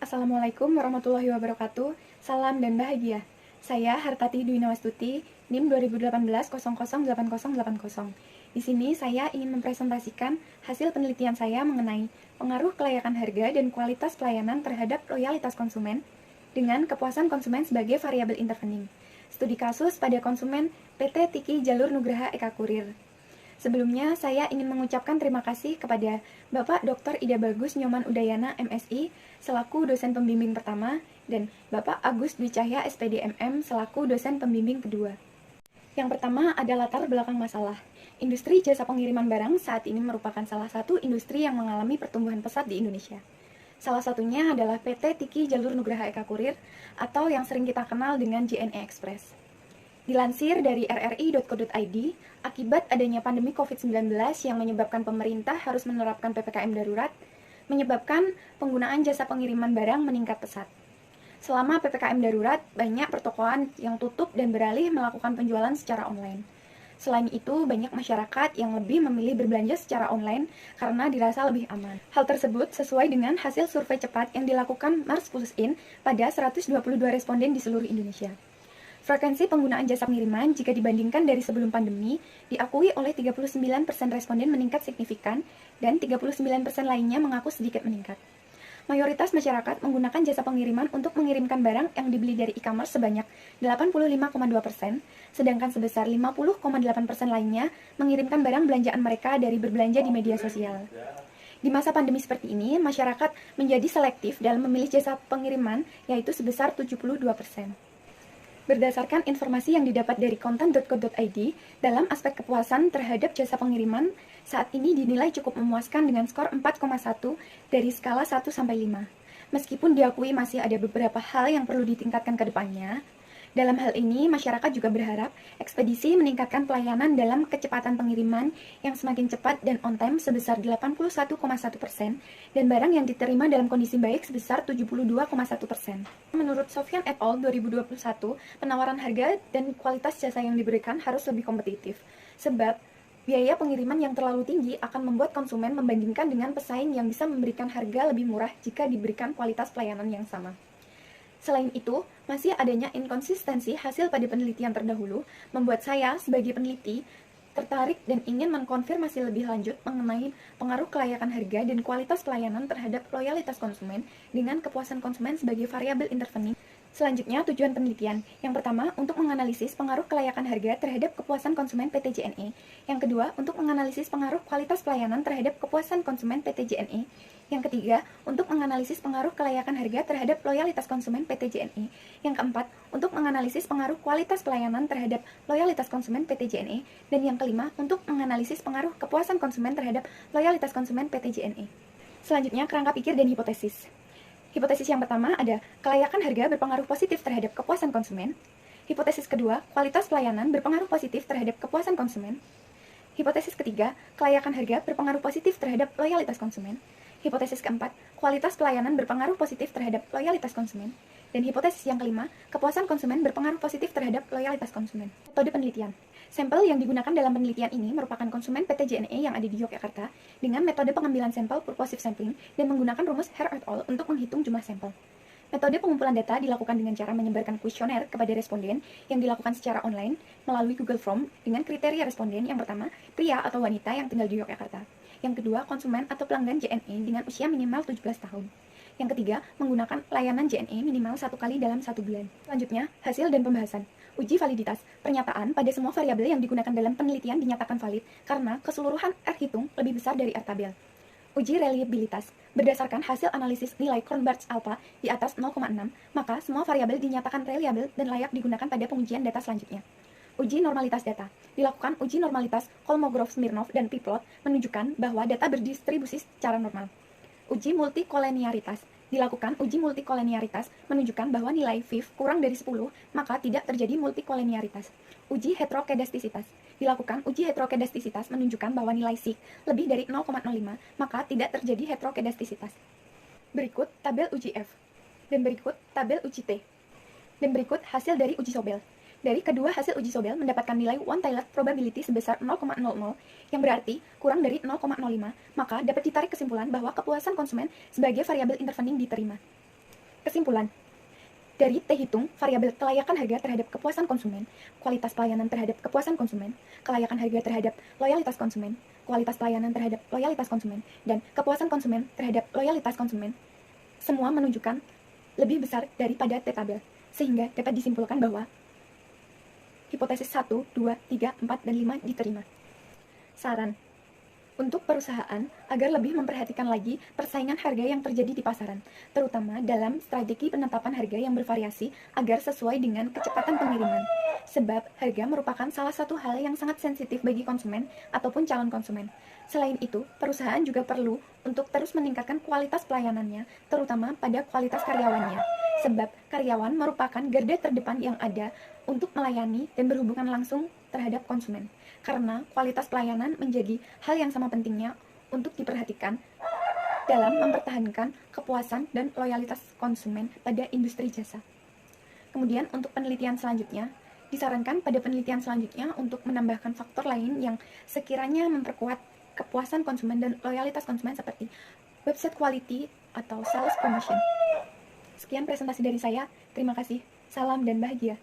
Assalamualaikum warahmatullahi wabarakatuh. Salam dan bahagia. Saya Hartati Dwi Nawastuti, NIM 2018 008080. Di sini saya ingin mempresentasikan hasil penelitian saya mengenai pengaruh kelayakan harga dan kualitas pelayanan terhadap loyalitas konsumen dengan kepuasan konsumen sebagai variabel intervening. Studi kasus pada konsumen PT Tiki Jalur Nugraha Eka Kurir. Sebelumnya, saya ingin mengucapkan terima kasih kepada Bapak Dr. Ida Bagus Nyoman Udayana, MSI, selaku dosen pembimbing pertama, dan Bapak Agus Dwi Cahya, SPD MM, selaku dosen pembimbing kedua. Yang pertama ada latar belakang masalah. Industri jasa pengiriman barang saat ini merupakan salah satu industri yang mengalami pertumbuhan pesat di Indonesia. Salah satunya adalah PT Tiki Jalur Nugraha Eka Kurir, atau yang sering kita kenal dengan JNE Express. Dilansir dari rri.co.id, akibat adanya pandemi COVID-19 yang menyebabkan pemerintah harus menerapkan PPKM darurat, menyebabkan penggunaan jasa pengiriman barang meningkat pesat. Selama PPKM darurat, banyak pertokoan yang tutup dan beralih melakukan penjualan secara online. Selain itu, banyak masyarakat yang lebih memilih berbelanja secara online karena dirasa lebih aman. Hal tersebut sesuai dengan hasil survei cepat yang dilakukan Mars Pulse In pada 122 responden di seluruh Indonesia. Frekuensi penggunaan jasa pengiriman jika dibandingkan dari sebelum pandemi, diakui oleh 39% responden meningkat signifikan dan 39% lainnya mengaku sedikit meningkat. Mayoritas masyarakat menggunakan jasa pengiriman untuk mengirimkan barang yang dibeli dari e-commerce sebanyak 85,2%, sedangkan sebesar 50,8% lainnya mengirimkan barang belanjaan mereka dari berbelanja di media sosial. Di masa pandemi seperti ini, masyarakat menjadi selektif dalam memilih jasa pengiriman, yaitu sebesar 72%. Berdasarkan informasi yang didapat dari konten.co.id, dalam aspek kepuasan terhadap jasa pengiriman, saat ini dinilai cukup memuaskan dengan skor 4,1 dari skala 1 sampai 5. Meskipun diakui masih ada beberapa hal yang perlu ditingkatkan ke depannya, dalam hal ini, masyarakat juga berharap ekspedisi meningkatkan pelayanan dalam kecepatan pengiriman yang semakin cepat dan on time sebesar 81,1% dan barang yang diterima dalam kondisi baik sebesar 72,1%. Menurut Sofyan et al. 2021, penawaran harga dan kualitas jasa yang diberikan harus lebih kompetitif, sebab biaya pengiriman yang terlalu tinggi akan membuat konsumen membandingkan dengan pesaing yang bisa memberikan harga lebih murah jika diberikan kualitas pelayanan yang sama. Selain itu, masih adanya inkonsistensi hasil pada penelitian terdahulu membuat saya sebagai peneliti tertarik dan ingin mengkonfirmasi lebih lanjut mengenai pengaruh kelayakan harga dan kualitas pelayanan terhadap loyalitas konsumen dengan kepuasan konsumen sebagai variabel intervening. Selanjutnya, tujuan penelitian. Yang pertama, untuk menganalisis pengaruh kelayakan harga terhadap kepuasan konsumen PT JNE. Yang kedua, untuk menganalisis pengaruh kualitas pelayanan terhadap kepuasan konsumen PT JNE. Yang ketiga, untuk menganalisis pengaruh kelayakan harga terhadap loyalitas konsumen PT JNE. Yang keempat, untuk menganalisis pengaruh kualitas pelayanan terhadap loyalitas konsumen PT JNE. Dan yang kelima, untuk menganalisis pengaruh kepuasan konsumen terhadap loyalitas konsumen PT JNE. Selanjutnya, kerangka pikir dan hipotesis. Hipotesis yang pertama ada kelayakan harga berpengaruh positif terhadap kepuasan konsumen. Hipotesis kedua, kualitas pelayanan berpengaruh positif terhadap kepuasan konsumen. Hipotesis ketiga, kelayakan harga berpengaruh positif terhadap loyalitas konsumen. Hipotesis keempat, kualitas pelayanan berpengaruh positif terhadap loyalitas konsumen. Dan hipotesis yang kelima, kepuasan konsumen berpengaruh positif terhadap loyalitas konsumen. Metode penelitian. Sampel yang digunakan dalam penelitian ini merupakan konsumen PT JNE yang ada di Yogyakarta dengan metode pengambilan sampel purposive sampling dan menggunakan rumus Hare et al. Untuk menghitung jumlah sampel. Metode pengumpulan data dilakukan dengan cara menyebarkan kuesioner kepada responden yang dilakukan secara online melalui Google Form dengan kriteria responden yang pertama, pria atau wanita yang tinggal di Yogyakarta. Yang kedua, konsumen atau pelanggan JNE dengan usia minimal 17 tahun. Yang ketiga, menggunakan layanan JNE minimal 1 kali dalam 1 bulan. Selanjutnya, hasil dan pembahasan. Uji validitas. Pernyataan pada semua variabel yang digunakan dalam penelitian dinyatakan valid karena keseluruhan R hitung lebih besar dari R tabel. Uji reliabilitas. Berdasarkan hasil analisis nilai Cronbach's alpha di atas 0,6, maka semua variabel dinyatakan reliable dan layak digunakan pada pengujian data selanjutnya. Uji normalitas data. Dilakukan uji normalitas Kolmogorov-Smirnov dan Piplot menunjukkan bahwa data berdistribusi secara normal. Uji multikoleniaritas. Dilakukan uji multikoleniaritas menunjukkan bahwa nilai VIF kurang dari 10, maka tidak terjadi multikoleniaritas. Uji heterokedastisitas. Dilakukan uji heterokedastisitas menunjukkan bahwa nilai SIK lebih dari 0,05, maka tidak terjadi heterokedastisitas. Berikut tabel uji F. Dan berikut tabel uji T. Dan berikut hasil dari uji Sobel. Dari kedua hasil uji Sobel mendapatkan nilai one-tiled probability sebesar 0,00, yang berarti kurang dari 0,05, maka dapat ditarik kesimpulan bahwa kepuasan konsumen sebagai variabel intervening diterima. Kesimpulan, dari T hitung, variabel kelayakan harga terhadap kepuasan konsumen, kualitas pelayanan terhadap kepuasan konsumen, kelayakan harga terhadap loyalitas konsumen, kualitas pelayanan terhadap loyalitas konsumen, dan kepuasan konsumen terhadap loyalitas konsumen, semua menunjukkan lebih besar daripada T tabel, sehingga dapat disimpulkan bahwa hipotesis 1, 2, 3, 4, dan 5 diterima. Saran untuk perusahaan agar lebih memperhatikan lagi persaingan harga yang terjadi di pasaran, terutama dalam strategi penetapan harga yang bervariasi agar sesuai dengan kecepatan pengiriman. Sebab harga merupakan salah satu hal yang sangat sensitif bagi konsumen ataupun calon konsumen. Selain itu, perusahaan juga perlu untuk terus meningkatkan kualitas pelayanannya, terutama pada kualitas karyawannya. Sebab karyawan merupakan garda terdepan yang ada untuk melayani dan berhubungan langsung terhadap konsumen. Karena kualitas pelayanan menjadi hal yang sama pentingnya untuk diperhatikan dalam mempertahankan kepuasan dan loyalitas konsumen pada industri jasa. Kemudian untuk penelitian selanjutnya, disarankan pada penelitian selanjutnya untuk menambahkan faktor lain yang sekiranya memperkuat kepuasan konsumen dan loyalitas konsumen seperti website quality atau sales promotion. Sekian presentasi dari saya, terima kasih, salam dan bahagia.